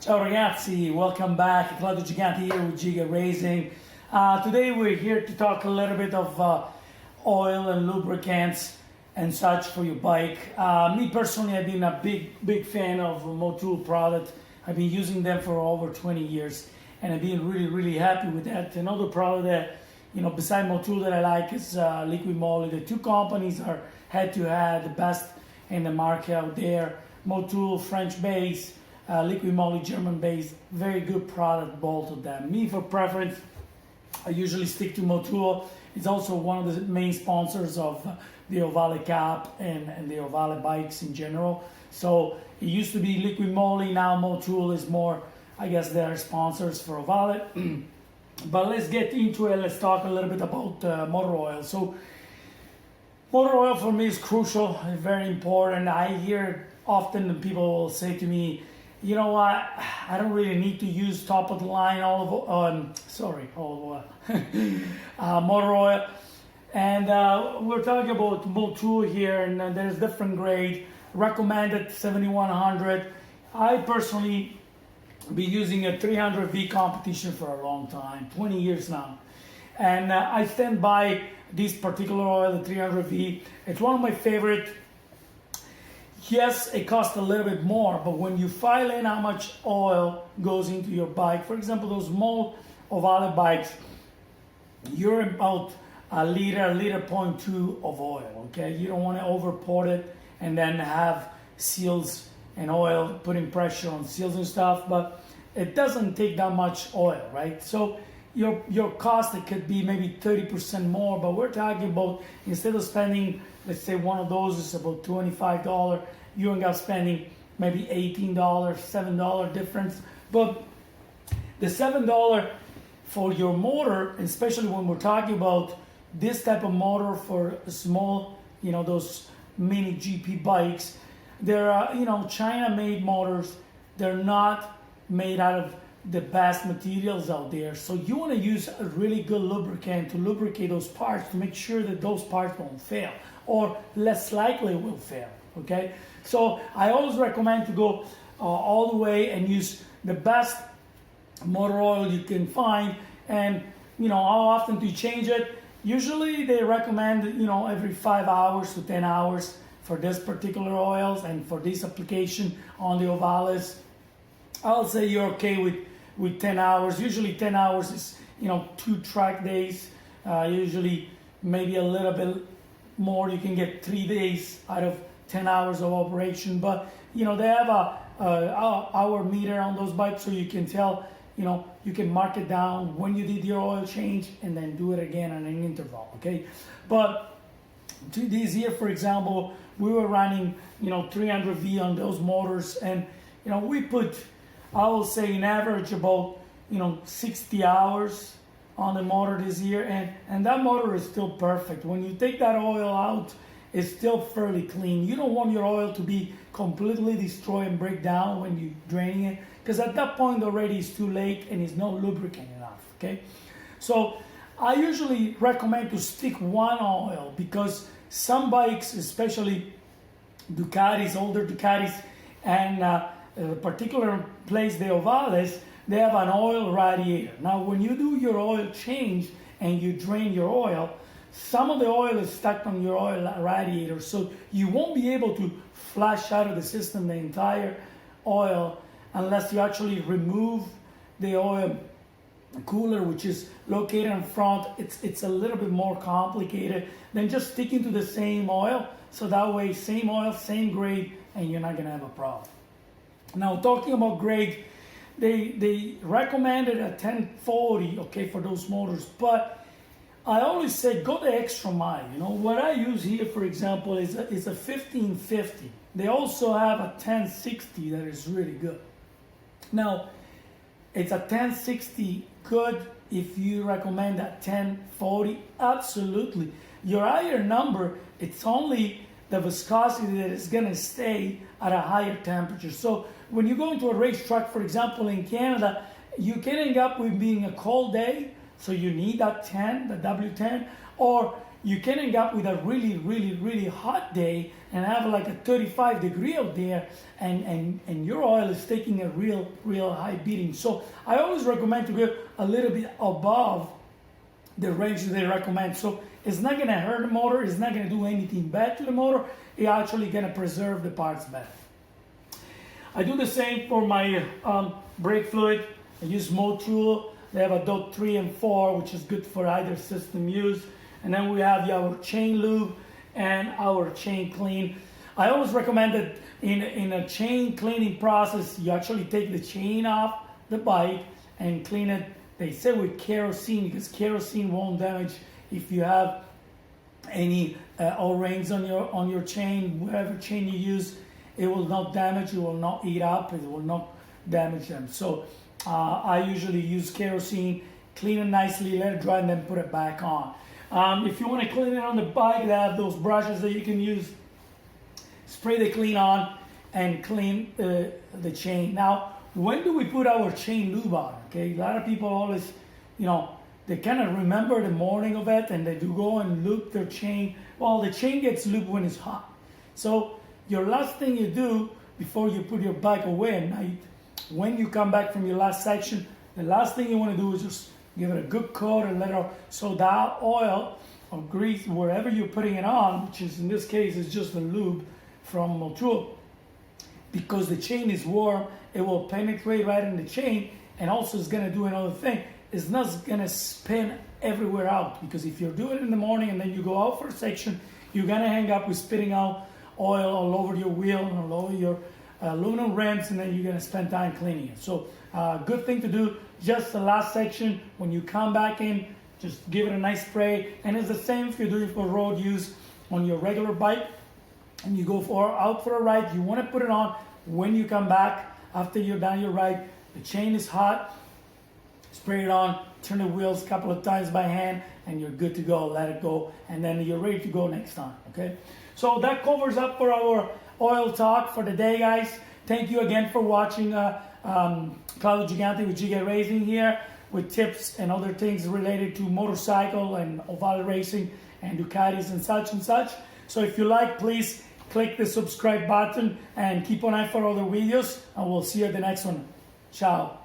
Ciao ragazzi, welcome back. Claudio Gigante here with Giga Racing. Today we're here to talk a little bit of oil and lubricants and such for your bike. Me personally, I've been a big fan of Motul product. I've been using them for over 20 years and I've been really happy with that. Another product that, beside Motul that I like is Liqui Moly. The two companies are head to head, the best in the market out there. Motul, French base. Liqui Moly, German based, very good product, both of them. Me, for preference, I usually stick to Motul. It's also one of the main sponsors of the Ohvale Cup and the Ohvale bikes in general. So it used to be Liqui Moly, now Motul is more, I guess, their sponsors for Ohvale. But let's get into it. Let's talk a little bit about motor oil. So motor oil for me is crucial, very important. I hear often people will say to me, you know what, I don't really need to use top of the line olive oil, motor oil. And we're talking about Motul here, and there's different grade, recommended 7100. I personally been using a 300V competition for a long time, 20 years now. And I stand by this particular oil, the 300V. It's one of my favorite. Yes, it costs a little bit more, but when you file in how much oil goes into your bike, for example, those small Ohvale bikes, you're about a liter, 0.2 of oil, okay? You don't want to overpour it and then have seals and oil putting pressure on seals and stuff, but it doesn't take that much oil, right? So your cost, it could be maybe 30% more, but we're talking about, instead of spending, let's say one of those is about $25, you end up spending maybe $18, $7 difference. But the $7 for your motor, especially when we're talking about this type of motor for small, those mini GP bikes, there are, China-made motors. They're not made out of the best materials out there. So you want to use a really good lubricant to lubricate those parts to make sure that those parts won't fail or less likely will fail, okay? So I always recommend to go all the way and use the best motor oil you can find. And, how often do you change it? Usually they recommend, every 5 hours to 10 hours for this particular oils and for this application on the Ohvales. I'll say you're okay with 10 hours. Usually 10 hours is, 2 track days. Usually maybe a little bit more. You can get 3 days out of 10 hours of operation. But, they have a hour meter on those bikes, so you can tell, you can mark it down when you did your oil change and then do it again on an interval, okay? But this year, for example, we were running, 300V on those motors, and, we put, I will say, in average about 60 hours on the motor this year, and that motor is still perfect. When you take that oil out, it's still fairly clean. You don't want your oil to be completely destroyed and break down when you're draining it, because at that point already it's too late and it's no lubricant enough, okay? So I usually recommend to stick one oil, because some bikes, especially Ducatis, older Ducatis, and a particular place, the Ohvales, they have an oil radiator. Now, when you do your oil change and you drain your oil, some of the oil is stuck on your oil radiator, so you won't be able to flush out of the system the entire oil unless you actually remove the oil cooler, which is located in front. It's a little bit more complicated than just sticking to the same oil, so that way, same oil, same grade, and you're not gonna have a problem. Now, talking about grade, they recommended a 1040, okay, for those motors, but I always say go the extra mile. What I use here, for example, is a 1550. They also have a 1060 that is really good. Now, it's a 1060 good if you recommend a 1040, absolutely. Your higher number, it's only the viscosity that is going to stay at a higher temperature. So when you go into a racetrack, for example, in Canada, you can end up with being a cold day, so you need that 10, the W10, or you can end up with a really, really, really hot day and have like a 35 degree out there, and your oil is taking a real high beating. So I always recommend to go a little bit above the range that they recommend. So it's not gonna hurt the motor, it's not gonna do anything bad to the motor, it's actually gonna preserve the parts better. I do the same for my brake fluid. I use Motul. They have a dot 3 and 4, which is good for either system use. And then we have our chain lube and our chain clean. I always recommend that in a chain cleaning process, you actually take the chain off the bike and clean it. They say with kerosene, because kerosene won't damage if you have any O-rings on your chain, whatever chain you use. It will not damage, it will not eat up, it will not damage them. So I usually use kerosene, clean it nicely, let it dry, and then put it back on. If you want to clean it on the bike, they have those brushes that you can use. Spray the clean on and clean the chain. Now, when do we put our chain lube on? Okay, a lot of people always, they kind of remember the morning of it and they do go and lube their chain. Well, the chain gets lubed when it's hot. So your last thing you do before you put your bike away at night, when you come back from your last section, the last thing you want to do is just give it a good coat and let it, so that oil or grease, wherever you're putting it on, which is in this case is just the lube from Motul, because the chain is warm, it will penetrate right in the chain, and also it's going to do another thing. It's not going to spin everywhere out, because if you're doing it in the morning and then you go out for a section, you're going to hang up with spitting out oil all over your wheel and all over your aluminum rims, and then you're going to spend time cleaning it. So good thing to do, just the last section, when you come back in, just give it a nice spray. And it's the same if you're doing it for road use on your regular bike and you go out for a ride. You want to put it on when you come back after you're done your ride. The chain is hot, spray it on, turn the wheels a couple of times by hand, and you're good to go. Let it go, and then you're ready to go next time. Okay, so that covers up for our oil talk for the day, guys. Thank you again for watching Ohvale Gigante with Giga Racing here, with tips and other things related to motorcycle and Ohvale racing and Ducatis and such. So if you like, please click the subscribe button and keep an eye for other videos, and we'll see you at the next one. Ciao.